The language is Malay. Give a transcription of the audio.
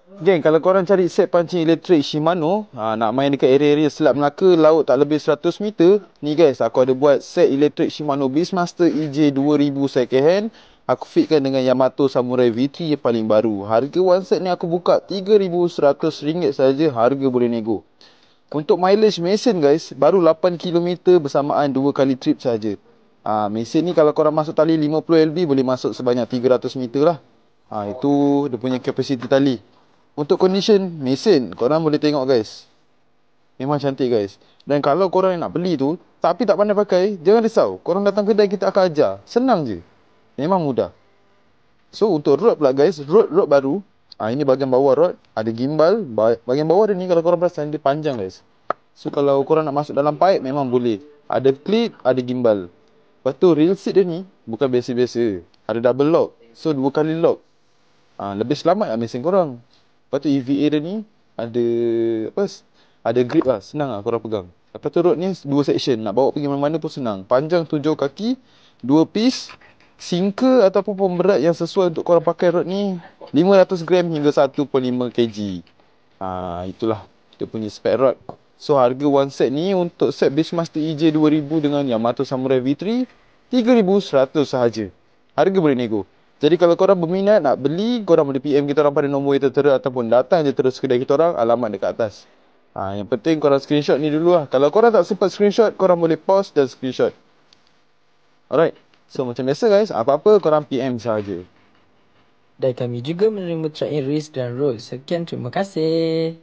Geng, kalau korang cari set pancing elektrik Shimano, nak main dekat area-area Selat Melaka, laut tak lebih 100 meter, ni guys, aku ada buat set elektrik Shimano Beastmaster EJ 2000 second hand. Aku fitkan dengan Yamato Samurai V3 yang paling baru. Harga one set ni aku buka RM3,100 saja, harga boleh nego. Untuk mileage mesin guys, baru 8 km bersamaan 2 kali trip saja. Mesin ni kalau korang masuk tali 50 lb boleh masuk sebanyak 300 meter lah. Itu dia punya kapasiti tali. Untuk condition mesin, korang boleh tengok guys. Memang cantik guys. Dan kalau korang nak beli tu, tapi tak pandai pakai, jangan risau. Korang datang kedai kita akan ajar. Senang je. Memang mudah. So untuk rod pula guys, rod baru. Ini bahagian bawah rod, ada gimbal. Bahagian bawah dia ni kalau korang perasan dia panjang guys. So kalau korang nak masuk dalam pipe memang boleh. Ada clip, ada gimbal. Lepas tu reel seat dia ni bukan biasa-biasa. Ada double lock. So 2 kali lock. Lebih selamat lah mesin korang. Lepas tu EVA dia ni ada apa? Ada grip lah, senang lah korang pegang. Lepas tu rod ni 2 section, nak bawa pergi mana-mana pun senang. Panjang 7 kaki, 2 piece. Sinker ataupun pemberat yang sesuai untuk korang pakai rod ni 500 gram hingga 1.5 kg. Itulah dia punya spec rod. So harga one set ni untuk set Beastmaster EJ 2000 dengan Yamato Samurai V3 RM3,100 sahaja. Harga boleh nego. Jadi kalau korang berminat nak beli, korang boleh PM kita orang pada nombor yang tertera ataupun datang je terus kedai kita orang, alamat dekat atas. Yang penting korang screenshot ni dulu lah. Kalau korang tak sempat screenshot, korang boleh pause dan screenshot. Alright. So macam biasa guys, apa-apa korang PM sahaja. Dan kami juga menerima track and race dan road. Sekian, terima kasih.